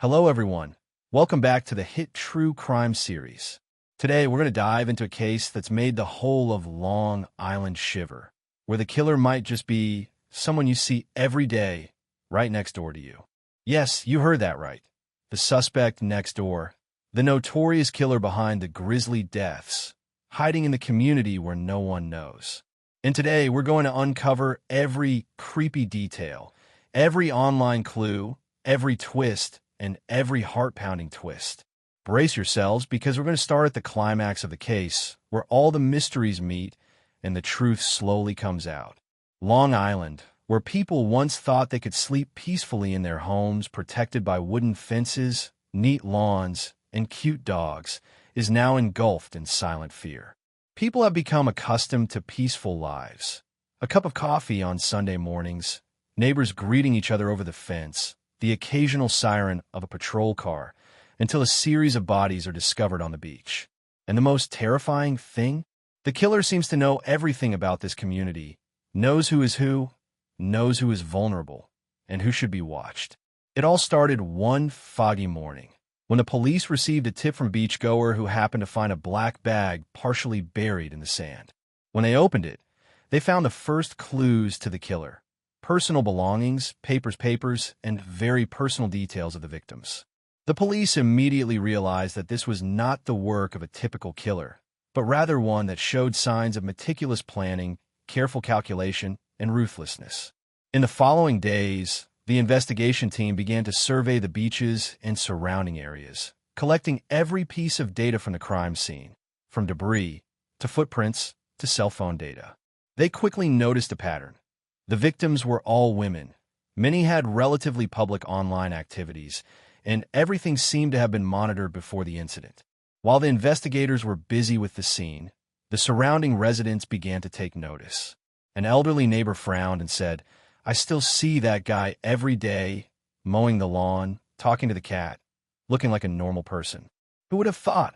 Hello, everyone. Welcome back to the hit true crime series. Today, we're going to dive into a case that's made the whole of Long Island shiver, where the killer might just be someone you see every day right next door to you. Yes, you heard that right. The suspect next door, the notorious killer behind the grisly deaths, hiding in the community where no one knows. And today, we're going to uncover every creepy detail, every online clue, every twist, and every heart-pounding twist. Brace yourselves, because we're going to start at the climax of the case, where all the mysteries meet and the truth slowly comes out. Long Island, where people once thought they could sleep peacefully in their homes protected by wooden fences, neat lawns, and cute dogs, is now engulfed in silent fear. People have become accustomed to peaceful lives. A cup of coffee on Sunday mornings, neighbors greeting each other over the fence, the occasional siren of a patrol car, until a series of bodies are discovered on the beach. And the most terrifying thing? The killer seems to know everything about this community, knows who is who, knows who is vulnerable, and who should be watched. It all started one foggy morning, when the police received a tip from a beachgoer who happened to find a black bag partially buried in the sand. When they opened it, they found the first clues to the killer. Personal belongings, papers, and very personal details of the victims. The police immediately realized that this was not the work of a typical killer, but rather one that showed signs of meticulous planning, careful calculation, and ruthlessness. In the following days, the investigation team began to survey the beaches and surrounding areas, collecting every piece of data from the crime scene, from debris to footprints to cell phone data. They quickly noticed a pattern. The victims were all women. Many had relatively public online activities, and everything seemed to have been monitored before the incident. While the investigators were busy with the scene, the surrounding residents began to take notice. An elderly neighbor frowned and said, "I still see that guy every day, mowing the lawn, talking to the cat, looking like a normal person. Who would have thought?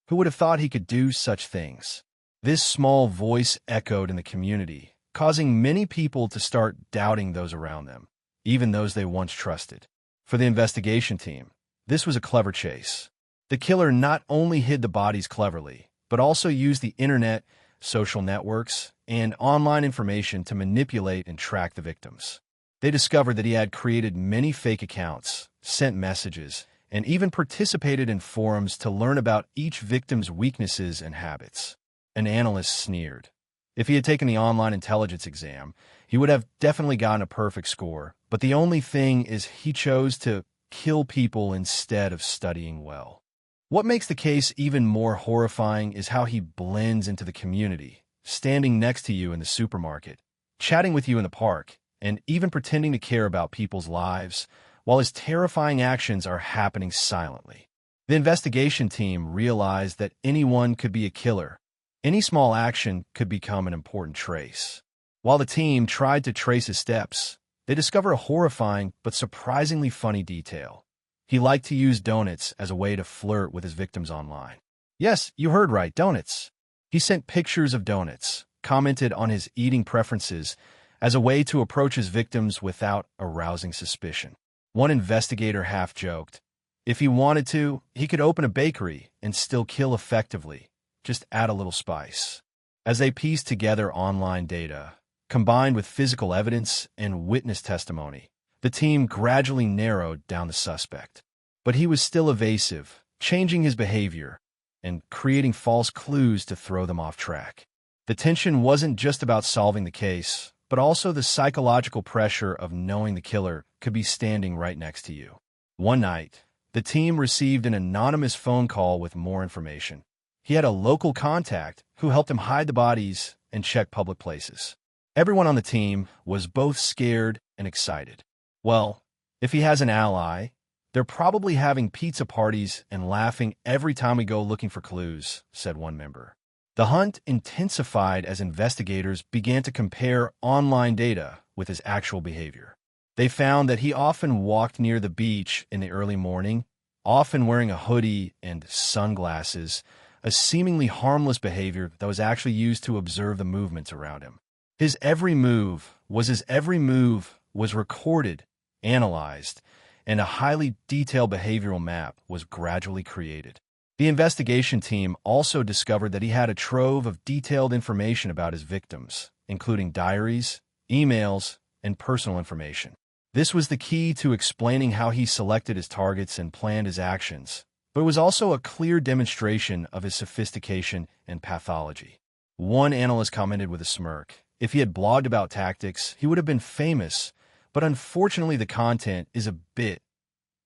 Who would have thought he could do such things?" This small voice echoed in the community, causing many people to start doubting those around them, even those they once trusted. For the investigation team, this was a clever chase. The killer not only hid the bodies cleverly, but also used the internet, social networks, and online information to manipulate and track the victims. They discovered that he had created many fake accounts, sent messages, and even participated in forums to learn about each victim's weaknesses and habits. An analyst sneered. If he had taken the online intelligence exam, he would have definitely gotten a perfect score, but the only thing is he chose to kill people instead of studying well. What makes the case even more horrifying is how he blends into the community, standing next to you in the supermarket, chatting with you in the park, and even pretending to care about people's lives, while his terrifying actions are happening silently. The investigation team realized that anyone could be a killer. Any small action could become an important trace. While the team tried to trace his steps, they discovered a horrifying but surprisingly funny detail. He liked to use donuts as a way to flirt with his victims online. Yes, you heard right, donuts. He sent pictures of donuts, commented on his eating preferences as a way to approach his victims without arousing suspicion. One investigator half-joked, if he wanted to, he could open a bakery and still kill effectively. Just add a little spice. As they pieced together online data, combined with physical evidence and witness testimony, the team gradually narrowed down the suspect. But he was still evasive, changing his behavior and creating false clues to throw them off track. The tension wasn't just about solving the case, but also the psychological pressure of knowing the killer could be standing right next to you. One night, the team received an anonymous phone call with more information. He had a local contact who helped him hide the bodies and check public places. Everyone on the team was both scared and excited. Well, if he has an ally, they're probably having pizza parties and laughing every time we go looking for clues, said one member. The hunt intensified as investigators began to compare online data with his actual behavior. They found that he often walked near the beach in the early morning, often wearing a hoodie and sunglasses, a seemingly harmless behavior that was actually used to observe the movements around him. His every move was recorded, analyzed, and a highly detailed behavioral map was gradually created. The investigation team also discovered that he had a trove of detailed information about his victims, including diaries, emails, and personal information. This was the key to explaining how he selected his targets and planned his actions, but it was also a clear demonstration of his sophistication and pathology. One analyst commented with a smirk, "If he had blogged about tactics, he would have been famous, but unfortunately the content is a bit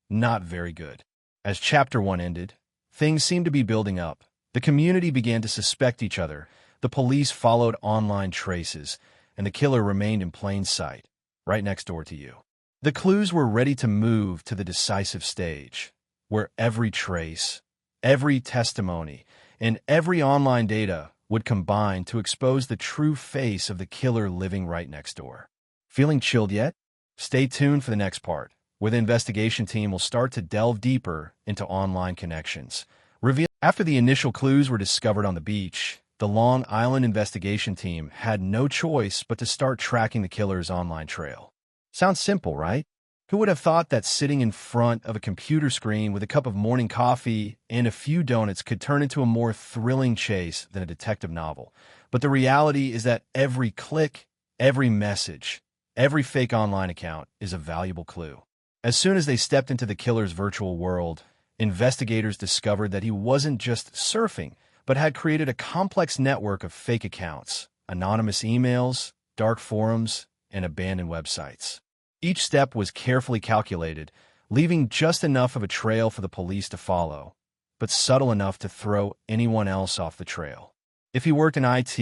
not very good." As Chapter 1 ended, things seemed to be building up. The community began to suspect each other, the police followed online traces, and the killer remained in plain sight, right next door to you. The clues were ready to move to the decisive stage, where every trace, every testimony, and every online data would combine to expose the true face of the killer living right next door. Feeling chilled yet? Stay tuned for the next part, where the investigation team will start to delve deeper into online connections. After the initial clues were discovered on the beach, the Long Island investigation team had no choice but to start tracking the killer's online trail. Sounds simple, right? Who would have thought that sitting in front of a computer screen with a cup of morning coffee and a few donuts could turn into a more thrilling chase than a detective novel? But the reality is that every click, every message, every fake online account is a valuable clue. As soon as they stepped into the killer's virtual world, investigators discovered that he wasn't just surfing, but had created a complex network of fake accounts, anonymous emails, dark forums, and abandoned websites. Each step was carefully calculated, leaving just enough of a trail for the police to follow, but subtle enough to throw anyone else off the trail. If he worked in IT,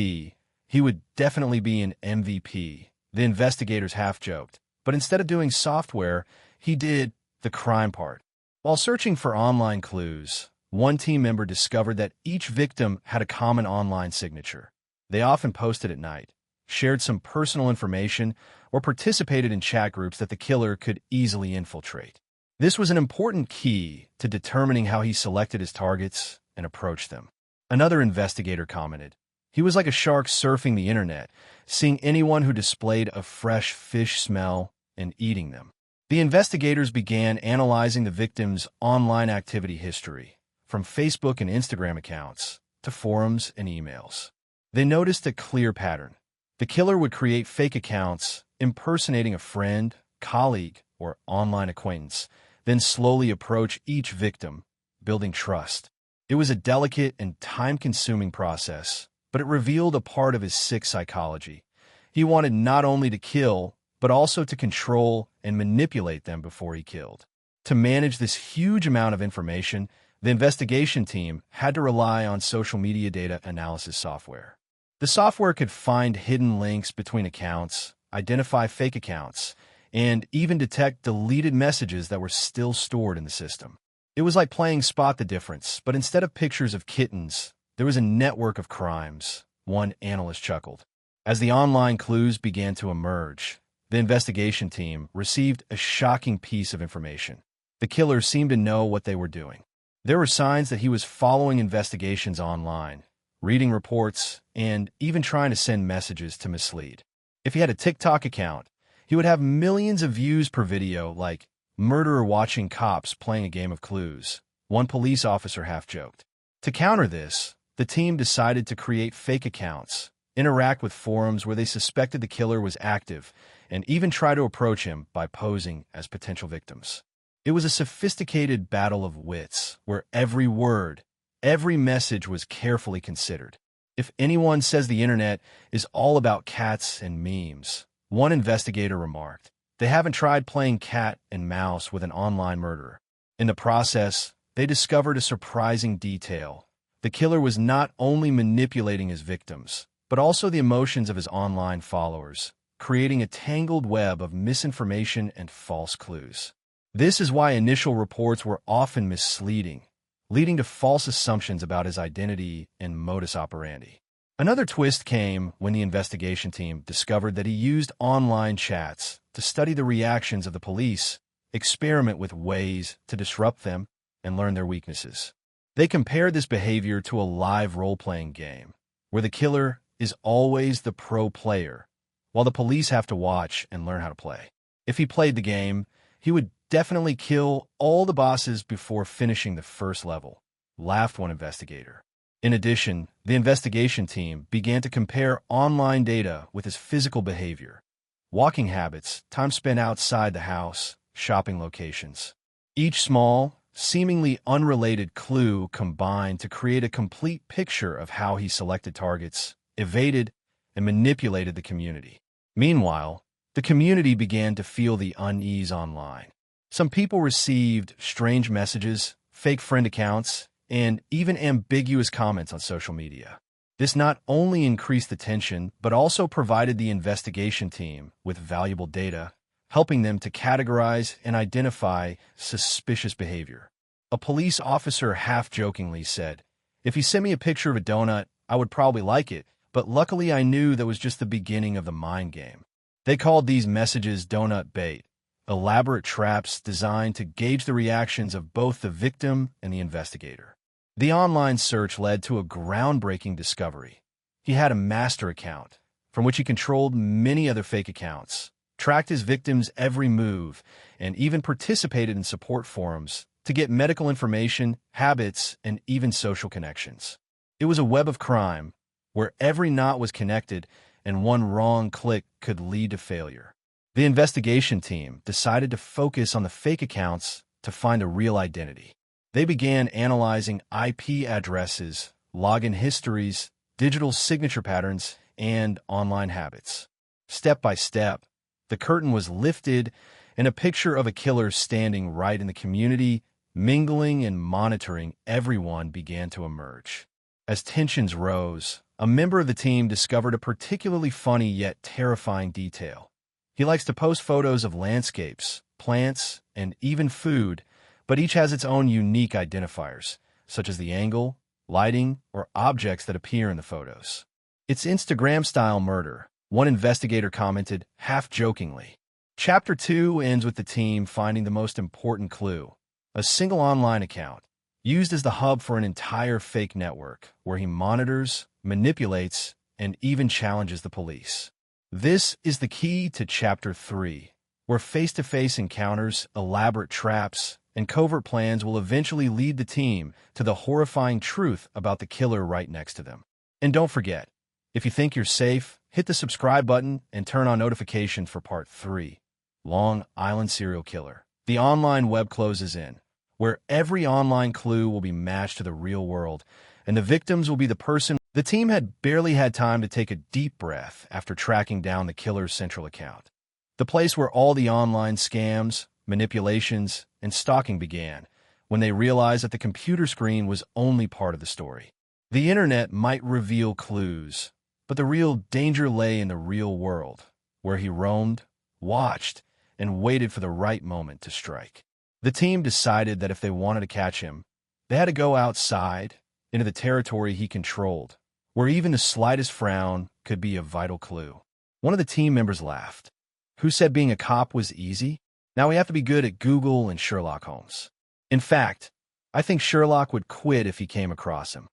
he would definitely be an MVP, the investigators half-joked, but instead of doing software, he did the crime part. While searching for online clues, one team member discovered that each victim had a common online signature. They often posted at night, shared some personal information, or participated in chat groups that the killer could easily infiltrate. This was an important key to determining how he selected his targets and approached them. Another investigator commented, "He was like a shark surfing the internet, seeing anyone who displayed a fresh fish smell and eating them." The investigators began analyzing the victim's online activity history, from Facebook and Instagram accounts to forums and emails. They noticed a clear pattern. The killer would create fake accounts impersonating a friend, colleague, or online acquaintance, then slowly approach each victim, building trust. It was a delicate and time-consuming process, but it revealed a part of his sick psychology. He wanted not only to kill, but also to control and manipulate them before he killed. To manage this huge amount of information, the investigation team had to rely on social media data analysis software. The software could find hidden links between accounts, identify fake accounts, and even detect deleted messages that were still stored in the system. It was like playing Spot the Difference, but instead of pictures of kittens, there was a network of crimes, one analyst chuckled. As the online clues began to emerge, the investigation team received a shocking piece of information. The killer seemed to know what they were doing. There were signs that he was following investigations online, reading reports, and even trying to send messages to mislead. If he had a TikTok account, he would have millions of views per video, like "murderer watching cops playing a game of clues," one police officer half-joked. To counter this, the team decided to create fake accounts, interact with forums where they suspected the killer was active, and even try to approach him by posing as potential victims. It was a sophisticated battle of wits, where every word, every message was carefully considered. If anyone says the internet is all about cats and memes, one investigator remarked, they haven't tried playing cat and mouse with an online murderer. In the process, they discovered a surprising detail. The killer was not only manipulating his victims, but also the emotions of his online followers, creating a tangled web of misinformation and false clues. This is why initial reports were often misleading, leading to false assumptions about his identity and modus operandi. Another twist came when the investigation team discovered that he used online chats to study the reactions of the police, experiment with ways to disrupt them, and learn their weaknesses. They compared this behavior to a live role-playing game, where the killer is always the pro player, while the police have to watch and learn how to play. If he played the game, he would definitely kill all the bosses before finishing the first level, laughed one investigator. In addition, the investigation team began to compare online data with his physical behavior, walking habits, time spent outside the house, shopping locations. Each small, seemingly unrelated clue combined to create a complete picture of how he selected targets, evaded, and manipulated the community. Meanwhile, the community began to feel the unease online. Some people received strange messages, fake friend accounts, and even ambiguous comments on social media. This not only increased the tension, but also provided the investigation team with valuable data, helping them to categorize and identify suspicious behavior. A police officer half-jokingly said, "If you sent me a picture of a donut, I would probably like it, but luckily I knew that was just the beginning of the mind game." They called these messages donut bait, elaborate traps designed to gauge the reactions of both the victim and the investigator. The online search led to a groundbreaking discovery. He had a master account, from which he controlled many other fake accounts, tracked his victims' every move, and even participated in support forums to get medical information, habits, and even social connections. It was a web of crime, where every knot was connected and one wrong click could lead to failure. The investigation team decided to focus on the fake accounts to find a real identity. They began analyzing IP addresses, login histories, digital signature patterns, and online habits. Step by step, the curtain was lifted and a picture of a killer standing right in the community, mingling and monitoring everyone began to emerge. As tensions rose, a member of the team discovered a particularly funny yet terrifying detail. He likes to post photos of landscapes, plants, and even food, but each has its own unique identifiers, such as the angle, lighting, or objects that appear in the photos. "It's Instagram-style murder," one investigator commented, half-jokingly. Chapter 2 ends with the team finding the most important clue, a single online account, used as the hub for an entire fake network, where he monitors, manipulates, and even challenges the police. This is the key to Chapter 3, where face-to-face encounters, elaborate traps, and covert plans will eventually lead the team to the horrifying truth about the killer right next to them. And don't forget, if you think you're safe, hit the subscribe button and turn on notifications for Part 3, Long Island Serial Killer. The online web closes in, where every online clue will be matched to the real world, and the victims will be the person. The team had barely had time to take a deep breath after tracking down the killer's central account, the place where all the online scams, manipulations, and stalking began, when they realized that the computer screen was only part of the story. The internet might reveal clues, but the real danger lay in the real world, where he roamed, watched, and waited for the right moment to strike. The team decided that if they wanted to catch him, they had to go outside, into the territory he controlled, where even the slightest frown could be a vital clue. One of the team members laughed. "Who said being a cop was easy? Now we have to be good at Google and Sherlock Holmes." In fact, I think Sherlock would quit if he came across him.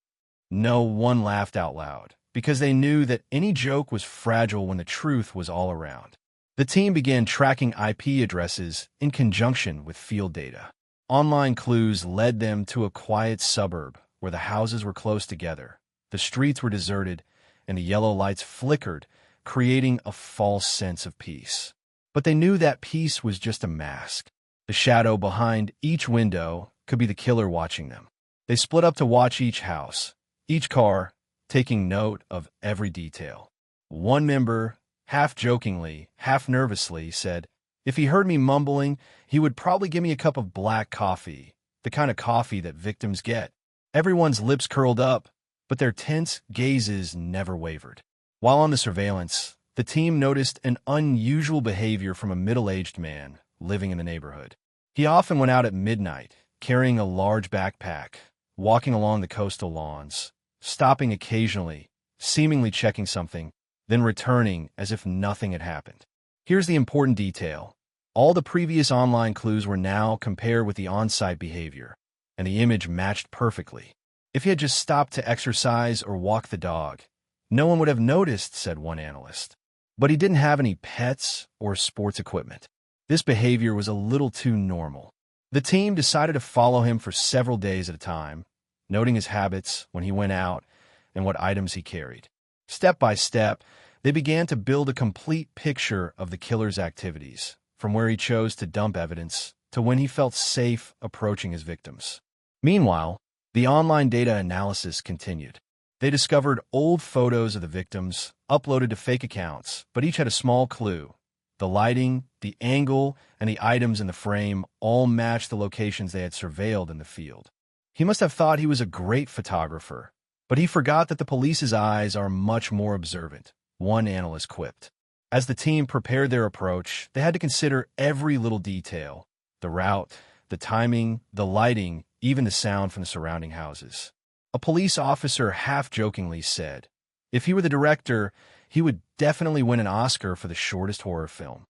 No one laughed out loud, because they knew that any joke was fragile when the truth was all around. The team began tracking IP addresses in conjunction with field data. Online clues led them to a quiet suburb where the houses were close together, the streets were deserted, and the yellow lights flickered, creating a false sense of peace. But they knew that peace was just a mask. The shadow behind each window could be the killer watching them. They split up to watch each house, each car, taking note of every detail. One member, half-jokingly, half-nervously, said, "If he heard me mumbling, he would probably give me a cup of black coffee, the kind of coffee that victims get." Everyone's lips curled up, but their tense gazes never wavered. While on the surveillance, the team noticed an unusual behavior from a middle-aged man living in the neighborhood. He often went out at midnight, carrying a large backpack, walking along the coastal lawns, stopping occasionally, seemingly checking something, then returning as if nothing had happened. Here's the important detail. All the previous online clues were now compared with the on-site behavior, and the image matched perfectly. If he had just stopped to exercise or walk the dog, no one would have noticed, said one analyst. But he didn't have any pets or sports equipment. This behavior was a little too normal. The team decided to follow him for several days at a time, noting his habits when he went out and what items he carried. Step by step, they began to build a complete picture of the killer's activities, from where he chose to dump evidence to when he felt safe approaching his victims. Meanwhile, the online data analysis continued. They discovered old photos of the victims, uploaded to fake accounts, but each had a small clue. The lighting, the angle, and the items in the frame all matched the locations they had surveilled in the field. He must have thought he was a great photographer, but he forgot that the police's eyes are much more observant, one analyst quipped. As the team prepared their approach, they had to consider every little detail: the route, the timing, the lighting, even the sound from the surrounding houses. A police officer half-jokingly said, if he were the director, he would definitely win an Oscar for the shortest horror film.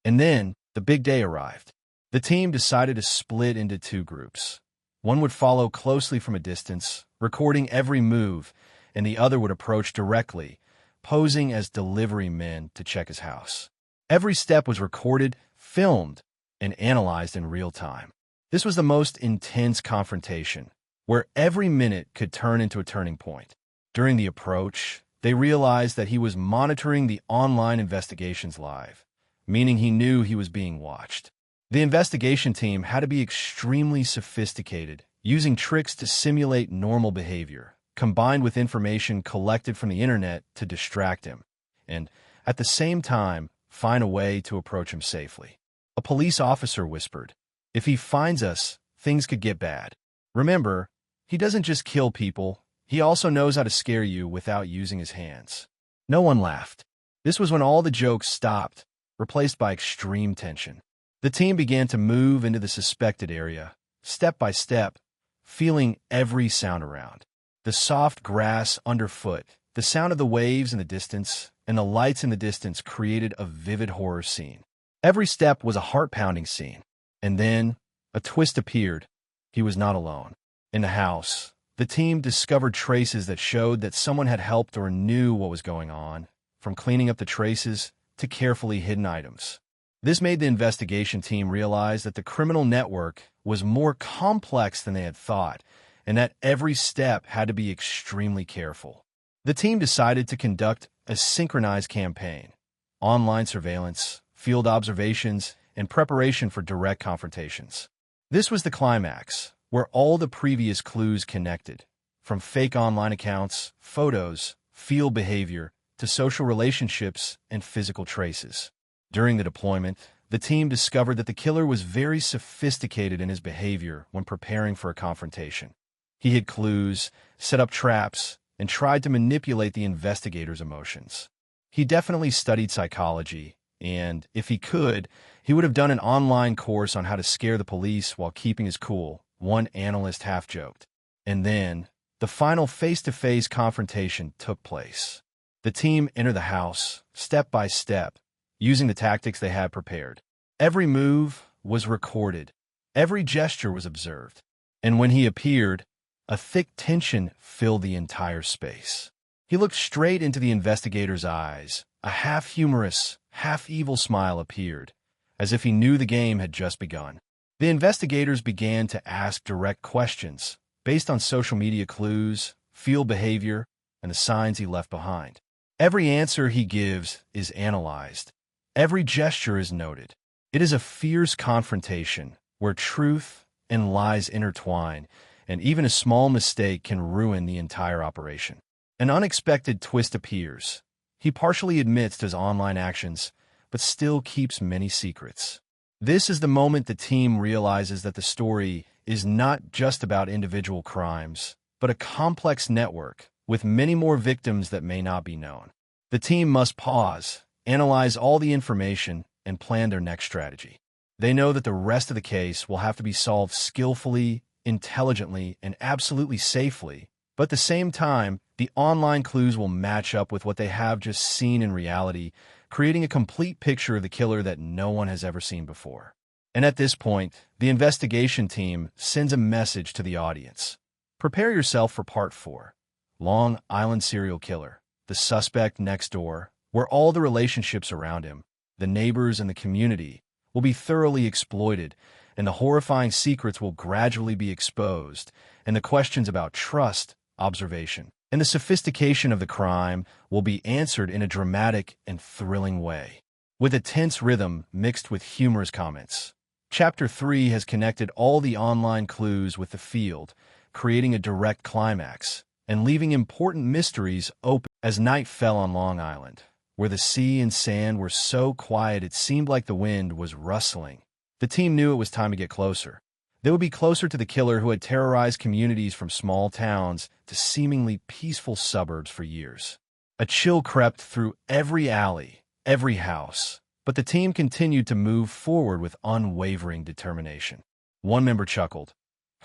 And then, the big day arrived. The team decided to split into two groups. One would follow closely from a distance, recording every move, and the other would approach directly, posing as delivery men to check his house. Every step was recorded, filmed, and analyzed in real time. This was the most intense confrontation, where every minute could turn into a turning point. During the approach, they realized that he was monitoring the online investigations live, meaning he knew he was being watched. The investigation team had to be extremely sophisticated, using tricks to simulate normal behavior, combined with information collected from the internet to distract him, and, at the same time, find a way to approach him safely. A police officer whispered, if he finds us, things could get bad. Remember, he doesn't just kill people, he also knows how to scare you without using his hands. No one laughed. This was when all the jokes stopped, replaced by extreme tension. The team began to move into the suspected area, step by step, feeling every sound around. The soft grass underfoot, the sound of the waves in the distance, and the lights in the distance created a vivid horror scene. Every step was a heart-pounding scene. And then, a twist appeared. He was not alone. In the house, the team discovered traces that showed that someone had helped or knew what was going on, from cleaning up the traces to carefully hidden items. This made the investigation team realize that the criminal network was more complex than they had thought, and that every step had to be extremely careful. The team decided to conduct a synchronized campaign: online surveillance, field observations, and preparation for direct confrontations. This was the climax, where all the previous clues connected, from fake online accounts, photos, field behavior, to social relationships and physical traces. During the deployment, the team discovered that the killer was very sophisticated in his behavior when preparing for a confrontation. He hid clues, set up traps, and tried to manipulate the investigators' emotions. He definitely studied psychology, and, if he could, he would have done an online course on how to scare the police while keeping his cool, one analyst half-joked. And then, the final face-to-face confrontation took place. The team entered the house, step by step, using the tactics they had prepared. Every move was recorded. Every gesture was observed. And when he appeared, a thick tension filled the entire space. He looked straight into the investigator's eyes. A half-humorous, half-evil smile appeared, as if he knew the game had just begun. The investigators began to ask direct questions, based on social media clues, field behavior, and the signs he left behind. Every answer he gives is analyzed. Every gesture is noted. It is a fierce confrontation, where truth and lies intertwine, and even a small mistake can ruin the entire operation. An unexpected twist appears. He partially admits to his online actions, but still keeps many secrets. This is the moment the team realizes that the story is not just about individual crimes, but a complex network with many more victims that may not be known. The team must pause, analyze all the information, and plan their next strategy. They know that the rest of the case will have to be solved skillfully, intelligently, and absolutely safely, but at the same time, the online clues will match up with what they have just seen in reality, creating a complete picture of the killer that no one has ever seen before. And at this point, the investigation team sends a message to the audience. Prepare yourself for Part 4, Long Island Serial Killer, the suspect next door, where all the relationships around him, the neighbors and the community, will be thoroughly exploited, and the horrifying secrets will gradually be exposed, and the questions about trust, observation, and the sophistication of the crime will be answered in a dramatic and thrilling way, with a tense rhythm mixed with humorous comments. Chapter 3 has connected all the online clues with the field, creating a direct climax, and leaving important mysteries open as night fell on Long Island, where the sea and sand were so quiet it seemed like the wind was rustling. The team knew it was time to get closer. They would be closer to the killer who had terrorized communities from small towns to seemingly peaceful suburbs for years. A chill crept through every alley, every house, but the team continued to move forward with unwavering determination. One member chuckled.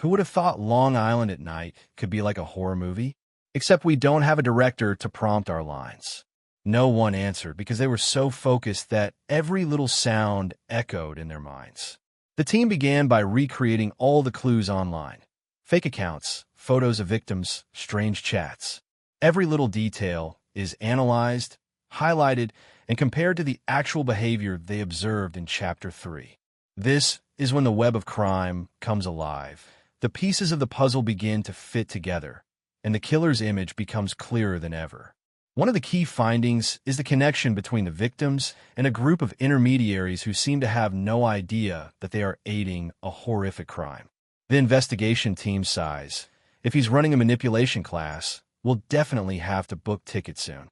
Who would have thought Long Island at night could be like a horror movie? Except we don't have a director to prompt our lines. No one answered because they were so focused that every little sound echoed in their minds. The team began by recreating all the clues online. Fake accounts, photos of victims, strange chats. Every little detail is analyzed, highlighted, and compared to the actual behavior they observed in Chapter 3. This is when the web of crime comes alive. The pieces of the puzzle begin to fit together, and the killer's image becomes clearer than ever. One of the key findings is the connection between the victims and a group of intermediaries who seem to have no idea that they are aiding a horrific crime. The investigation team's size, if he's running a manipulation class, will definitely have to book tickets soon.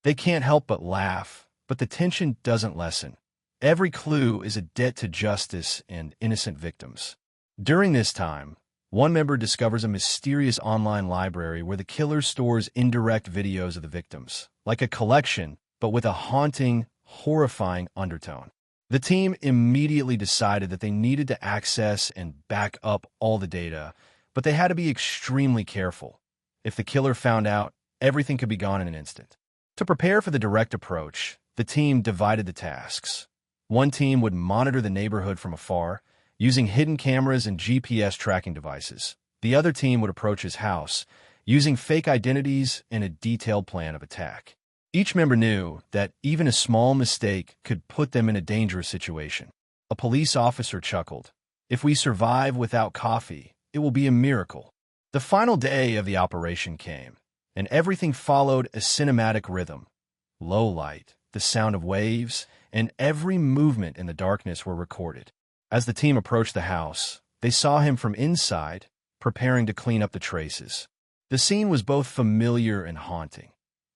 They can't help but laugh, but the tension doesn't lessen. Every clue is a debt to justice and innocent victims. During this time, one member discovers a mysterious online library where the killer stores indirect videos of the victims, like a collection, but with a haunting, horrifying undertone. The team immediately decided that they needed to access and back up all the data, but they had to be extremely careful. If the killer found out, everything could be gone in an instant. To prepare for the direct approach, the team divided the tasks. One team would monitor the neighborhood from afar, using hidden cameras and GPS tracking devices. The other team would approach his house, using fake identities and a detailed plan of attack. Each member knew that even a small mistake could put them in a dangerous situation. A police officer chuckled. If we survive without coffee, it will be a miracle. The final day of the operation came, and everything followed a cinematic rhythm. Low light, the sound of waves, and every movement in the darkness were recorded. As the team approached the house, they saw him from inside, preparing to clean up the traces. The scene was both familiar and haunting.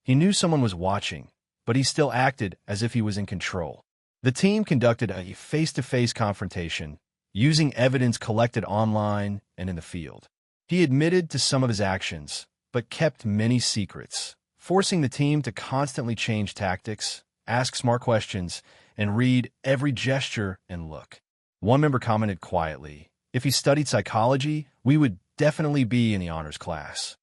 He knew someone was watching, but he still acted as if he was in control. The team conducted a face-to-face confrontation, using evidence collected online and in the field. He admitted to some of his actions, but kept many secrets, forcing the team to constantly change tactics, ask smart questions, and read every gesture and look. One member commented quietly, "If he studied psychology, we would definitely be in the honors class."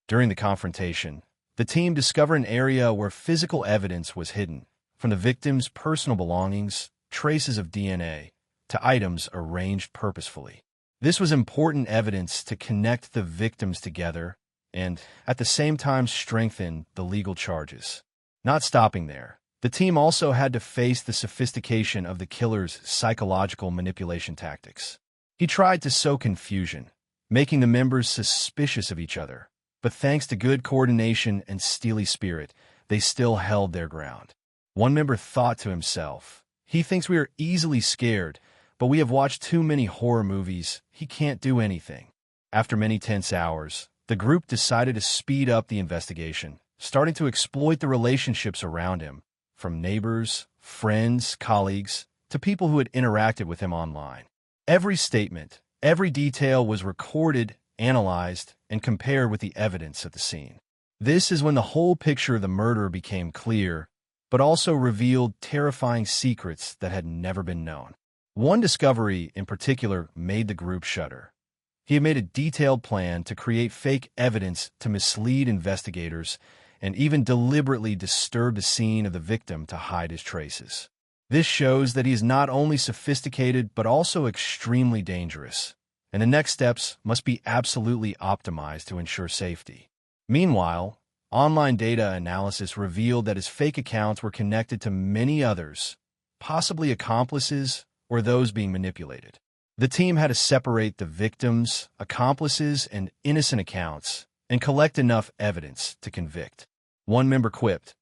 During the confrontation, the team discovered an area where physical evidence was hidden, from the victim's personal belongings, traces of DNA, to items arranged purposefully. This was important evidence to connect the victims together and, at the same time, strengthen the legal charges. Not stopping there, the team also had to face the sophistication of the killer's psychological manipulation tactics. He tried to sow confusion, making the members suspicious of each other, but thanks to good coordination and steely spirit, they still held their ground. One member thought to himself, "He thinks we are easily scared, but we have watched too many horror movies. He can't do anything." After many tense hours, the group decided to speed up the investigation, starting to exploit the relationships around him, from neighbors, friends, colleagues, to people who had interacted with him online. Every statement, every detail was recorded, analyzed, and compared with the evidence at the scene. This is when the whole picture of the murder became clear, but also revealed terrifying secrets that had never been known. One discovery in particular made the group shudder. He had made a detailed plan to create fake evidence to mislead investigators and even deliberately disturb the scene of the victim to hide his traces. This shows that he is not only sophisticated but also extremely dangerous, and the next steps must be absolutely optimized to ensure safety. Meanwhile, online data analysis revealed that his fake accounts were connected to many others, possibly accomplices or those being manipulated. The team had to separate the victims, accomplices, and innocent accounts and collect enough evidence to convict. One member quipped,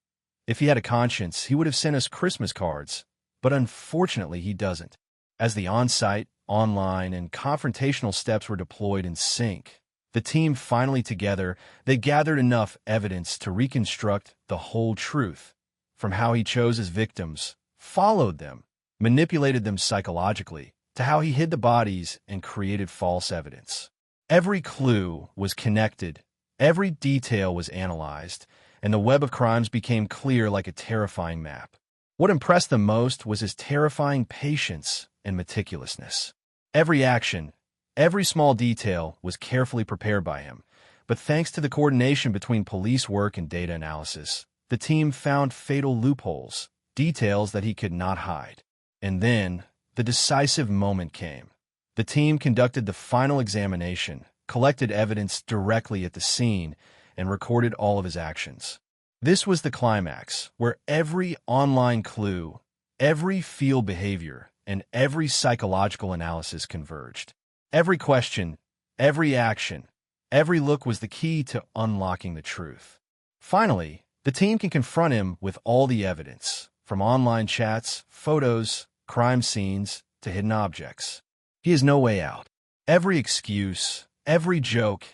"If he had a conscience, he would have sent us Christmas cards, but unfortunately he doesn't." As the on-site, online, and confrontational steps were deployed in sync, the team finally together, they gathered enough evidence to reconstruct the whole truth, from how he chose his victims, followed them, manipulated them psychologically, to how he hid the bodies and created false evidence. Every clue was connected, every detail was analyzed, and the web of crimes became clear like a terrifying map. What impressed them most was his terrifying patience and meticulousness. Every action, every small detail was carefully prepared by him, but thanks to the coordination between police work and data analysis, the team found fatal loopholes, details that he could not hide. And then, the decisive moment came. The team conducted the final examination, collected evidence directly at the scene, and recorded all of his actions. This was the climax, where every online clue, every field behavior, and every psychological analysis converged. Every question, every action, every look was the key to unlocking the truth. Finally, the team can confront him with all the evidence, from online chats, photos, crime scenes, to hidden objects. He has no way out. Every excuse, every joke,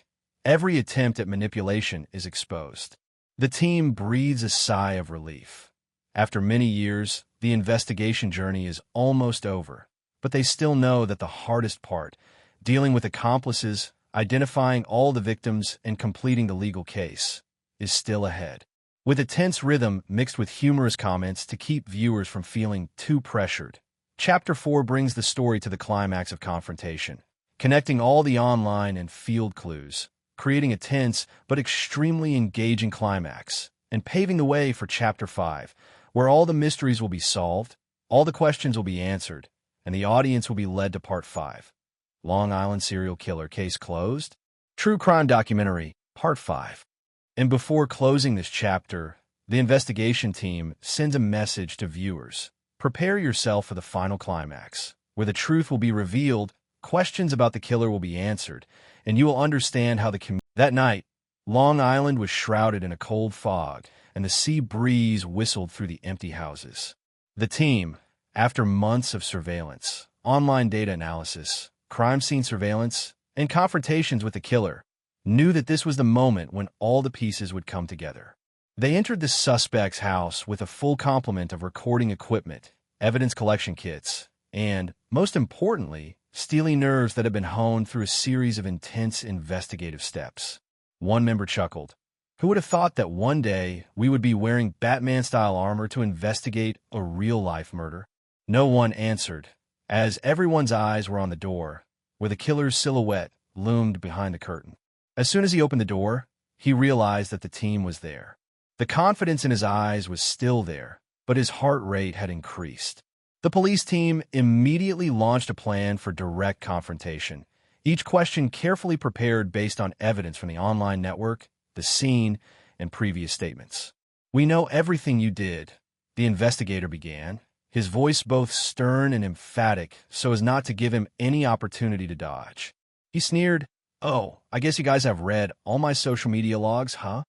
every attempt at manipulation is exposed. The team breathes a sigh of relief. After many years, the investigation journey is almost over, but they still know that the hardest part, dealing with accomplices, identifying all the victims, and completing the legal case, is still ahead. With a tense rhythm mixed with humorous comments to keep viewers from feeling too pressured, Chapter 4 brings the story to the climax of confrontation, connecting all the online and field clues, creating a tense but extremely engaging climax, and paving the way for Chapter 5, where all the mysteries will be solved, all the questions will be answered, and the audience will be led to Part 5. Long Island Serial Killer Case Closed? True Crime Documentary, Part 5. And before closing this chapter, the investigation team sends a message to viewers. Prepare yourself for the final climax, where the truth will be revealed, questions about the killer will be answered, and you will understand how the community... That night, Long Island was shrouded in a cold fog, and the sea breeze whistled through the empty houses. The team, after months of surveillance, online data analysis, crime scene surveillance, and confrontations with the killer, knew that this was the moment when all the pieces would come together. They entered the suspect's house with a full complement of recording equipment, evidence collection kits, and, most importantly, steely nerves that had been honed through a series of intense investigative steps. One member chuckled. Who would have thought that one day we would be wearing Batman-style armor to investigate a real-life murder? No one answered, as everyone's eyes were on the door, where the killer's silhouette loomed behind the curtain. As soon as he opened the door, he realized that the team was there. The confidence in his eyes was still there, but his heart rate had increased. The police team immediately launched a plan for direct confrontation, each question carefully prepared based on evidence from the online network, the scene, and previous statements. "We know everything you did," the investigator began, his voice both stern and emphatic so as not to give him any opportunity to dodge. He sneered, "Oh, I guess you guys have read all my social media logs, huh?"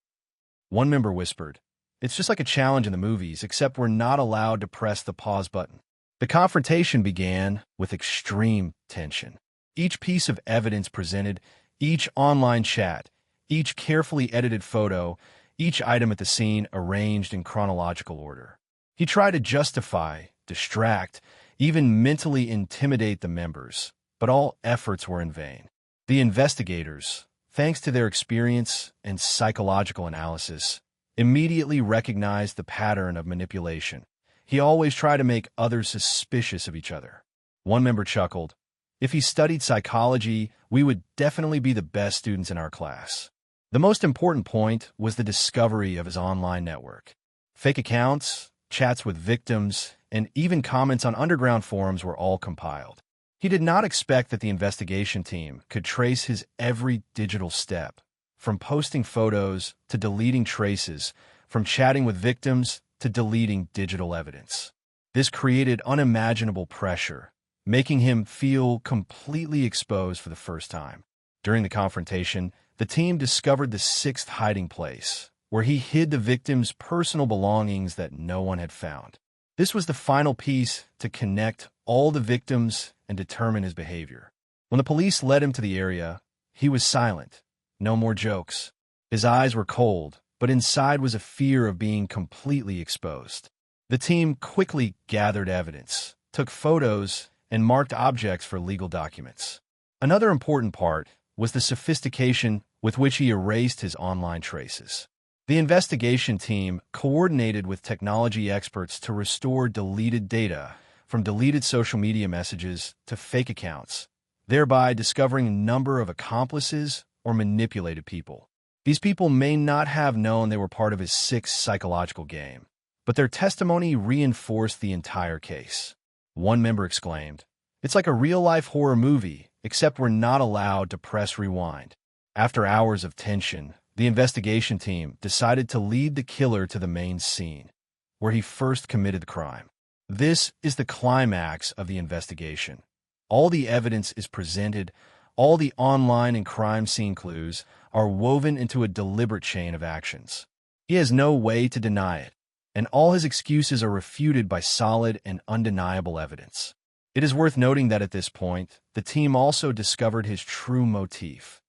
One member whispered, "It's just like a challenge in the movies, except we're not allowed to press the pause button." The confrontation began with extreme tension. Each piece of evidence presented, each online chat, each carefully edited photo, each item at the scene arranged in chronological order. He tried to justify, distract, even mentally intimidate the members, but all efforts were in vain. The investigators, thanks to their experience and psychological analysis, immediately recognized the pattern of manipulation. He always tried to make others suspicious of each other. One member chuckled, "If he studied psychology, we would definitely be the best students in our class." The most important point was the discovery of his online network. Fake accounts, chats with victims, and even comments on underground forums were all compiled. He did not expect that the investigation team could trace his every digital step, from posting photos to deleting traces, from chatting with victims to deleting digital evidence. This created unimaginable pressure, making him feel completely exposed for the first time. During the confrontation, the team discovered the sixth hiding place, where he hid the victim's personal belongings that no one had found. This was the final piece to connect all the victims and determine his behavior. When the police led him to the area, he was silent. No more jokes. His eyes were cold, but inside was a fear of being completely exposed. The team quickly gathered evidence, took photos, and marked objects for legal documents. Another important part was the sophistication with which he erased his online traces. The investigation team coordinated with technology experts to restore deleted data, from deleted social media messages to fake accounts, thereby discovering a number of accomplices or manipulated people. These people may not have known they were part of his sick psychological game, but their testimony reinforced the entire case. One member exclaimed, "It's like a real-life horror movie, except we're not allowed to press rewind." After hours of tension, the investigation team decided to lead the killer to the main scene, where he first committed the crime. This is the climax of the investigation. All the evidence is presented, all the online and crime scene clues are woven into a deliberate chain of actions. He has no way to deny it, and all his excuses are refuted by solid and undeniable evidence. It is worth noting that at this point, the team also discovered his true motif,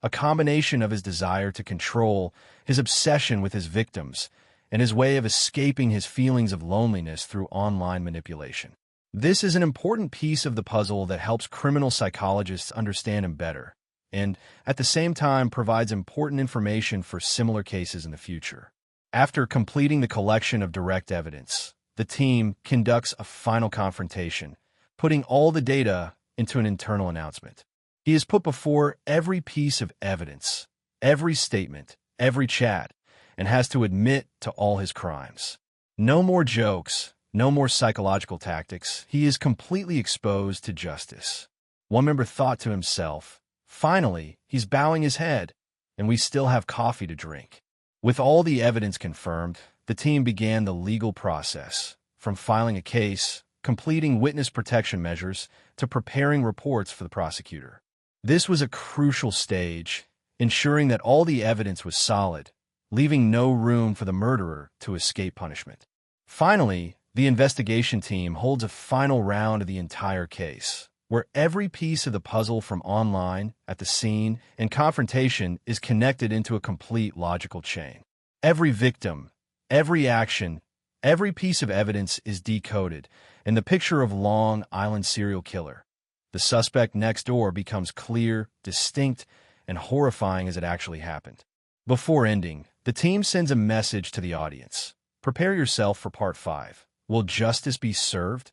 a combination of his desire to control, his obsession with his victims, and his way of escaping his feelings of loneliness through online manipulation. This is an important piece of the puzzle that helps criminal psychologists understand him better, and at the same time provides important information for similar cases in the future. After completing the collection of direct evidence, the team conducts a final confrontation, putting all the data into an internal announcement. He is put before every piece of evidence, every statement, every chat, and has to admit to all his crimes. No more jokes, no more psychological tactics. He is completely exposed to justice. One member thought to himself, "Finally, he's bowing his head, and we still have coffee to drink." With all the evidence confirmed, the team began the legal process, from filing a case, completing witness protection measures, to preparing reports for the prosecutor. This was a crucial stage, ensuring that all the evidence was solid, leaving no room for the murderer to escape punishment. Finally, the investigation team holds a final round of the entire case, where every piece of the puzzle from online, at the scene, and confrontation is connected into a complete logical chain. Every victim, every action, every piece of evidence is decoded, and the picture of Long Island serial killer, the suspect next door, becomes clear, distinct, and horrifying as it actually happened. Before ending, the team sends a message to the audience. Prepare yourself for Part 5. Will justice be served?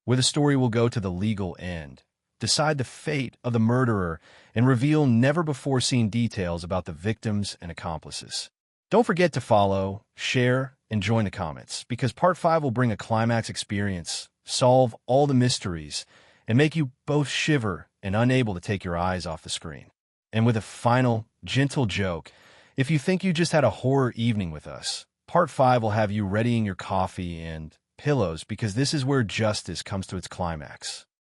Where the story will go to the legal end, decide the fate of the murderer, and reveal never-before-seen details about the victims and accomplices. Don't forget to follow, share, and join the comments, because Part 5 will bring a climax experience, solve all the mysteries, and make you both shiver and unable to take your eyes off the screen. And with a final, gentle joke, if you think you just had a horror evening with us, Part 5 will have you readying your coffee and pillows, because this is where justice comes to its climax.